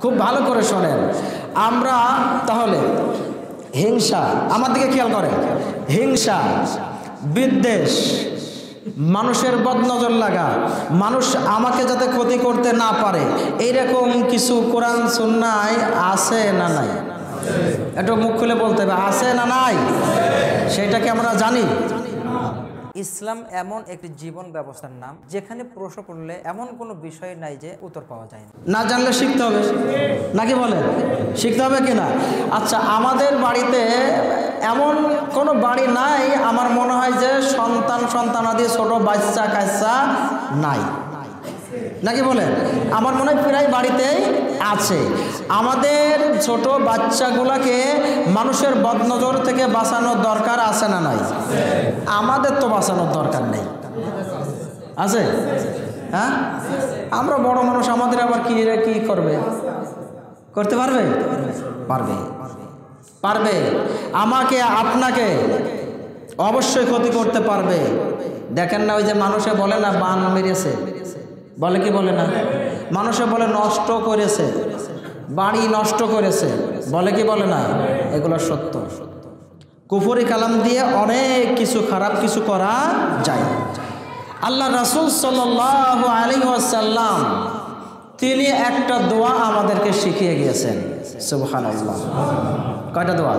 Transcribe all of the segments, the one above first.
খুব ভালো করে শোনেন। আমরা তাহলে হিংসা, আমার দিকে খেয়াল করেন, হিংসা, বিদ্বেষ, মানুষের বদনজর লাগা, মানুষ আমাকে যাতে ক্ষতি করতে না পারে, এইরকম কিছু কোরআন সুন্নায় আছে না নাই? একটু মুখ খুলে বলতে হবে, আছে না নাই? সেটাকে আমরা জানি। ইসলাম এমন একটি জীবন ব্যবস্থার নাম যেখানে প্রশ্ন করলে এমন কোনো বিষয় নাই যে উত্তর পাওয়া যায় না। না জানলে শিখতে হবে, নাকি বলেন? শিখতে হবে কিনা? আচ্ছা, আমাদের বাড়িতে এমন কোনো বাড়ি নাই আমার মনে হয় যে সন্তানাদি ছোট বাচ্চা কাচ্চা নাই, নাকি বলেন? আমার মনে হয় প্রায় বাড়িতেই আছে। আমাদের ছোট বাচ্চাগুলাকে মানুষের বদনজর থেকে বাঁচানোর দরকার আছে না নাই? আমাদের তো বাঁচানোর দরকার নেই, আছে? হ্যাঁ, আমরা বড় মানুষ, আমাদের আবার কি করবে? করতে পারবে? পারবে, পারবে। আমাকে আপনাকে অবশ্যই ক্ষতি করতে পারবে। দেখেন না, ওই যে মানুষে বলে না বান মেরেছে, বলে কি বলে না? মানুষে বলে নষ্ট করেছে, বাড়ি নষ্ট করেছে, বলে কি বলে না? এগুলো সত্য। কুফরি কালাম দিয়ে অনেক কিছু খারাপ কিছু করা যায়। আল্লাহ রাসূল সাল্লাল্লাহু আলাইহি ওয়াসাল্লাম তিনি একটা দোয়া আমাদেরকে শিখিয়ে গিয়েছেন। সুবহানাল্লাহ। কয়টা দোয়া?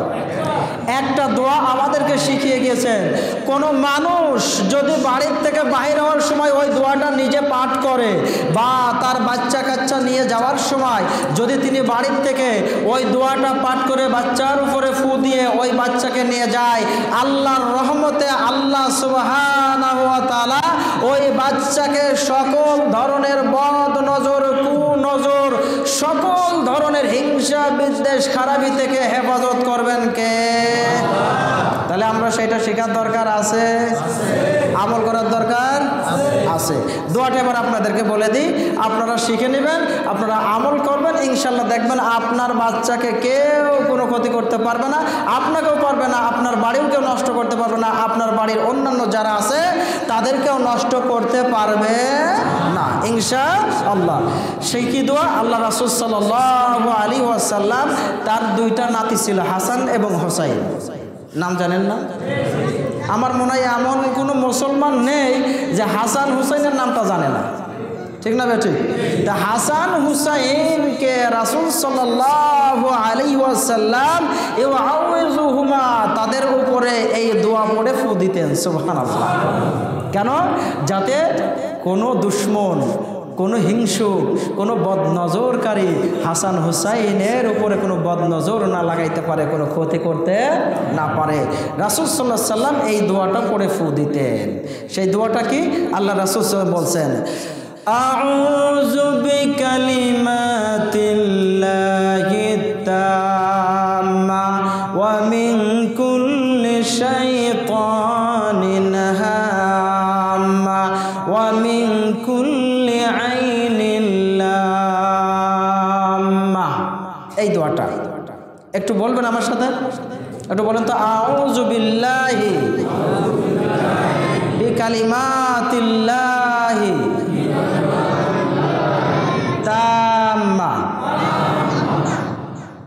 একটা দোয়া আমাদেরকে শিখিয়ে গিয়েছেন। কোনো মানুষ যদি বাড়ির থেকে বাইরে হওয়ার সময় ওই দোয়াটা নিজে পাঠ করে, বা তার বাচ্চা কাচ্চা নিয়ে যাওয়ার সময় যদি তিনি বাড়ির থেকে ওই দোয়াটা পাঠ করে বাচ্চার উপরে ফু দিয়ে ওই বাচ্চাকে নিয়ে যায়, আল্লাহর রহমতে আল্লাহ সুবহানাহু ওয়া তাআলা ওই বাচ্চাকে সকল ধরনের বদ নজর, কুনজর, সকল ধরনের হিংসা, বিদ্বেষ, খারাপি থেকে হেফাজত করবেন কে? তাহলে আমরা সেটা শেখার দরকার আছে, আমল করার দরকার আছে। দোয়াটা এবার আপনাদেরকে বলে দিই, আপনারা শিখে নেবেন, আপনারা আমল করবেন, ইনশাল্লাহ দেখবেন আপনার বাচ্চাকে কেউ কোনো ক্ষতি করতে পারবে না, আপনাকেও পারবে না, আপনার বাড়িও কেউ নষ্ট করতে পারবে না, আপনার বাড়ির অন্যান্য যারা আছে তাদেরকেও নষ্ট করতে পারবে না, ইনশাআল্লাহ। সেই কি দোয়া? আল্লাহ রাসূল সাল্লাল্লাহু আলাইহি ওয়াসাল্লাম তার দুইটা নাতি ছিল, হাসান এবং হোসাইন। নাম জানেন না? আমার মনে হয় এমন কোনো মুসলমান নেই যে হাসান হুসাইনের নামটা জানে না, ঠিক না বেঠিক? তা হাসান হুসাইনকে রাসূল সাল্লাল্লাহু আলাইহি ওয়াসাল্লাম ইউআউযুহুমা তাদের উপরে এই দোয়া পড়ে ফু দিতেন। সুবহানাল্লাহ। কেন? যাতে কোনো দুশমন, কোনো হিংসুক, কোনো বদনজরকারী হাসান হুসাইনের উপরে কোনো বদনজর না লাগাইতে পারে, কোনো ক্ষতি করতে না পারে। রাসূল সাল্লাল্লাহু আলাইহি ওয়াসাল্লাম এই দোয়াটা পড়ে ফু দিতেন। সেই দোয়াটা কি? আল্লাহ রাসূল সাল্লাল্লাহু আলাইহি ওয়াসাল্লাম বলছেন, আউযু বিকালিমাতিল্লাহি তাম্মা ওয়া মিন কুল্লি শাইতানিন হাম্মা ওয়া মিন কুল্লি আইনিন লাম্মা। এই দোয়াটা একটু বলবেন আমার সাথে, একটু বলেন তো। আউযু বিল্লাহি বিকালিমাতিল্লাহি তাম্মা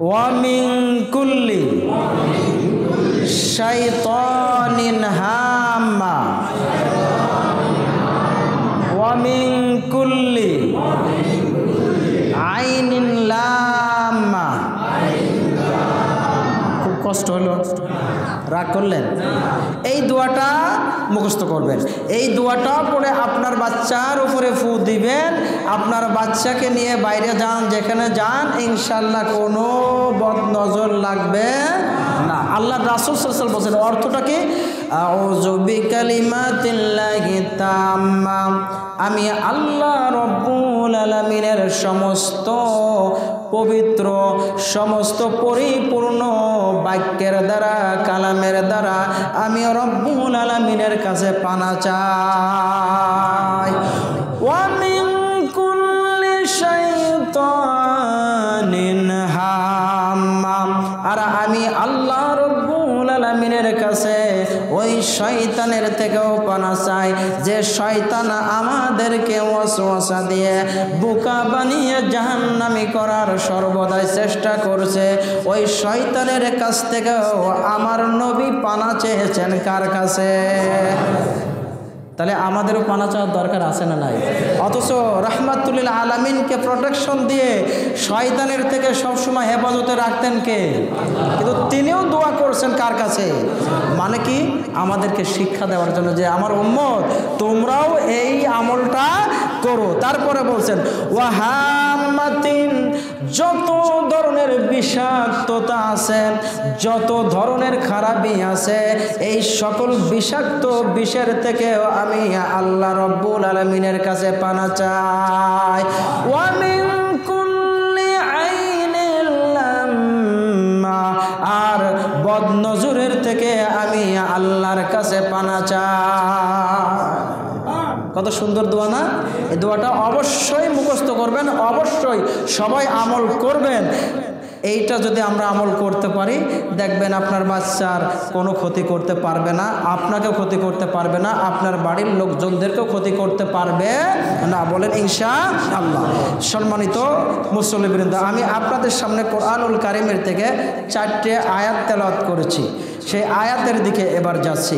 ওয়া মিন কুল্লি শাইতানিন হাম্মা ওয়া মিন কুল্লি আইনিন লাম্মা। খুব কষ্ট হলো, রাগ করলেন? এই দোয়াটা মুখস্থ করবেন। এই দোয়াটা পড়ে আপনার বাচ্চার উপরে ফু দিবেন। আপনার বাচ্চাকে নিয়ে বাইরে যান, যেখানে যান, ইনশাল্লাহ কোনো বদনজর লাগবে না। আল্লাহ রাসূল সাল্লাল্লাহু আলাইহি ওয়াসাল্লাম বলেন, অর্থটা কি? আউযু বিকালিমাতিল্লাহি তাম্মা, আমি আল্লাহ রব্বুল আলামিনের সমস্ত পবিত্র, সমস্ত পরিপূর্ণ বাক্যের দ্বারা, কালামের দ্বারা আমি রব্বুল আলামিনের কাছে পানা চাই। ওয়া মিন কুল্লি শাইতানিন হাম্মা, আর আমি আল্লাহ রব্বুল আলামিনের কাছে ওই শয়তানের থেকেও পানা চাই, যে শয়তান আমাদেরকে ওয়াসওয়াসা দিয়ে বোকা বানিয়ে জাহান্নামী করার সর্বদাই চেষ্টা করছে। ওই শয়তানের কাছ থেকেও আমার নবী পানা চেয়েছেন কার কাছে? তাহলে আমাদেরও পানা চাওয়ার দরকার আছে না নাই? অথচ রাহমাতুল আলামিনকে প্রোটেকশন দিয়ে শয়তানের থেকে সবসময় হেফাজতে রাখতেন কে? কিন্তু তিনিও দোয়া করছেন কার কাছে? মানে কি? আমাদেরকে শিক্ষা দেওয়ার জন্য যে আমার উম্মত তোমরাও এই আমলটা করো। তারপরে বলছেন ওয়াহাম্মাতিন, যত ধরনের বিষাক্ততা আছে, যত ধরনের খারাপি আছে, এই সকল বিষাক্ত বিষের থেকেও আমি আল্লাহ রব্বুল আলামিনের কাছে পানা চাই। ওয়া মিন কুল্লি আইনিল লাম্মা, আর বদনজরের থেকে আমি আল্লাহর কাছে পানা চাই। কত সুন্দর দোয়া না? এই দোয়াটা অবশ্যই মুখস্থ করবেন, অবশ্যই সবাই আমল করবেন। এইটা যদি আমরা আমল করতে পারি, দেখবেন আপনার বাচ্চার কোনো ক্ষতি করতে পারবে না, আপনাকেও ক্ষতি করতে পারবে না, আপনার বাড়ির লোকজনদেরকেও ক্ষতি করতে পারবে না। বলেন ইনশাআল্লাহ। সম্মানিত মুসল্লিবৃন্দ, আমি আপনাদের সামনে কোরআনুল কারিমের থেকে 4টে আয়াত তেলাওয়াত করেছি। সেই আয়াতের দিকে এবার যাচ্ছি।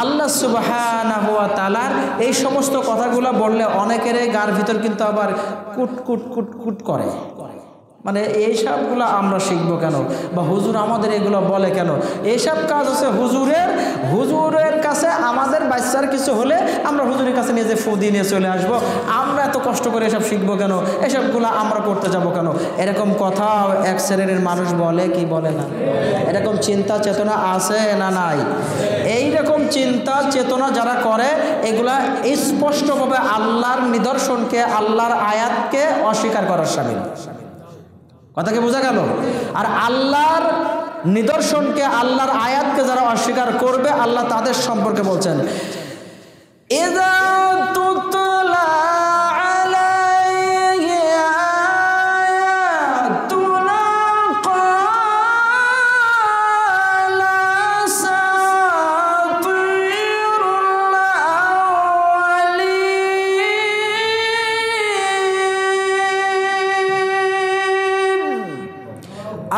আল্লাহ সুবহানাহু ওয়া তাআলার এই সমস্ত কথাগুলো বললে অনেকেরই গার ভিতর কিন্তু আবার কুট কুট কুট কুট করে, মানে এইসবগুলো আমরা শিখবো কেন, বা হুজুর আমাদের এগুলো বলে কেন? এইসব কাজ হচ্ছে হুজুরের কাছে আমাদের বাচ্চার কিছু হলে আমরা হুজুরের কাছে নিয়ে যে ফু দিয়ে নিয়ে চলে আসবো, আমরা এত কষ্ট করে এসব শিখবো কেন, এসবগুলো আমরা করতে যাব কেন? এরকম কথা এক শ্রেণীর মানুষ বলে কি বলে না? এরকম চিন্তা চেতনা আছে না নাই? এইরকম চিন্তা চেতনা যারা করে এগুলা স্পষ্টভাবে আল্লাহর নিদর্শনকে, আল্লাহর আয়াতকে অস্বীকার করার শামিল। কথা কি বোঝা গেল? আর আল্লাহর নিদর্শনকে, আল্লাহর আয়াতকে যারা অস্বীকার করবে, আল্লাহ তাদের সম্পর্কে বলছেন ইযা তুতলা আলাইহি আয়াতুনা ক্বালা আসাতিরুল আওয়ালিন।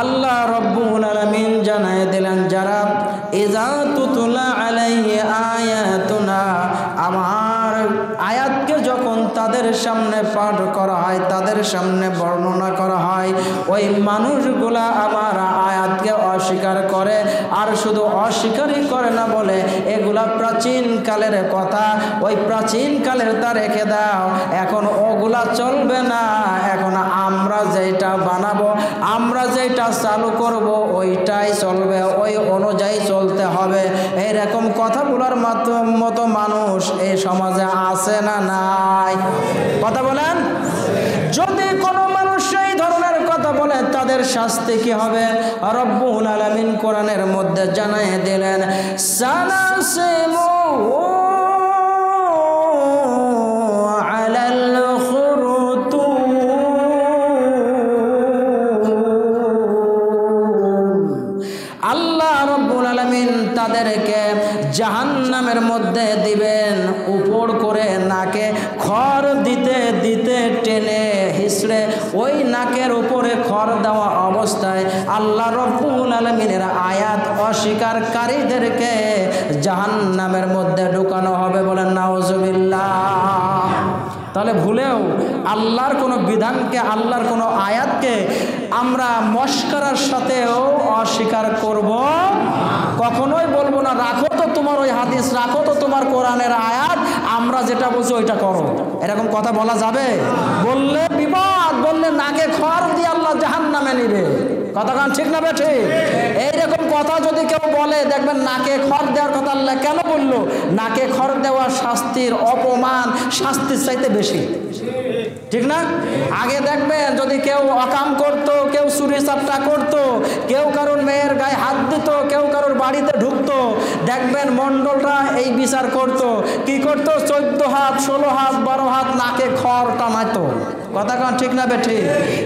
আল্লাহ রব্বুল আলামিন জানায় দিলেন, যারা ইযা তুতলা আলাইহি আয়াতুনা, আমার আয়াতকে যখন তাদের সামনে পাঠ করা হয়, তাদের সামনে বর্ণনা করা হয়, ওই মানুষগুলা আমার আয়াতকে অস্বীকার করে। আর শুধু অস্বীকারই করে না, বলে এগুলা প্রাচীন কালের কথা, ওই প্রাচীন কালের তা রেখে দাও, এখন ওগুলা চলবে না, এখন আমরা যেটা বানাবো, আমরা যেটা চালু করব ওইটাই চলবে, ওই অনুযায়ী চলতে হবে। এইরকম কথা বলার মতো মানুষ এই সমাজে আছে না নাই? কথা বলেন। যদি কোনো মানুষ এই ধরনের কথা বলে তাদের শাস্তি কি হবে? রব্বুল আলামিন কোরআনের মধ্যে জানায় দিলেন, সানাসিমু আলাল আল্লাহ রব্বুল আলামিন তাদেরকে জাহান্নামের মধ্যে দিবেন, উপর করে নাকে খড় দিতে দিতে টেনে হিসড়ে ওই নাকের উপরে খড় দেওয়া অবস্থায় আল্লাহ রব্বুল আলামিনের আয়াত অস্বীকারীদেরকে জাহান্নামের মধ্যে ঢুকানো হবে। বলেন নাউজুবিল্লাহ। তাহলে ভুলেও আল্লাহর কোনো বিধানকে, আল্লাহর কোনো আয়াতকে আমরা মস্করার সাথেও অস্বীকার করব কখনোই বলবো না, রাখো তো তোমার ওই হাদিস, রাখো তো তোমার কোরআনের আয়াত, আমরা যেটা বলছি ওইটা করো। এরকম কথা বলা যাবে? বললে বিপদ, বললে নাকে খড় দিয়ে আল্লাহ জাহান্নামে নিবে। কথা কান ঠিক না বেঠে? এইরকম কথা যদি কেউ বলে, দেখবেন নাকে খড় দেওয়ার কথা আল্লাহ কেন বললো? নাকে খড় দেওয়া শাস্তির, অপমান শাস্তির চাইতে বেশি, ঠিক না? আগে দেখবেন যদি কেউ অকাম করতো, কেউ চুরি চাপটা করতো, কেউ কারোর মেয়ের গায়ে হাত দিত, কেউ কারোর বাড়িতে ঢুকতো, দেখবেন মণ্ডলরা এই বিচার করতো। কি করতো? 14 হাত, 16 হাত, 12 হাত নাকে খড় টানাইতো। কথা কান ঠিক না বেঠি?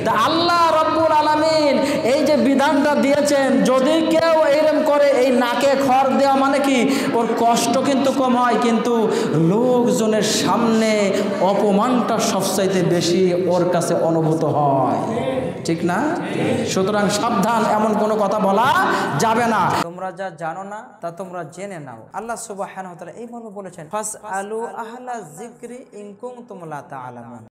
তা আল্লাহ রব্বুল আলামিন এই যে বিধান বিধানটা দিয়েছেন, যদি কেউ এইরকম করে, এই নাকে খড় দেওয়া মানে কি, ওর কষ্ট কিন্তু কম হয়, কিন্তু লোকজনের সামনে অপমানটা সবচাইতে বেশি ওর কাছে অনুভূত হয়, ঠিক না? সুতরাং সাবধান, এমন কোনো কথা বলা যাবে না। তোমরা যা জানো না তা তোমরা জেনে নাও। আল্লাহ সুবহানাহু ওয়া তাআলা এই মর্মে বলেছেন, ফাসআলু আহলা যিকরি ইন কুনতুম লা তা'লামুন।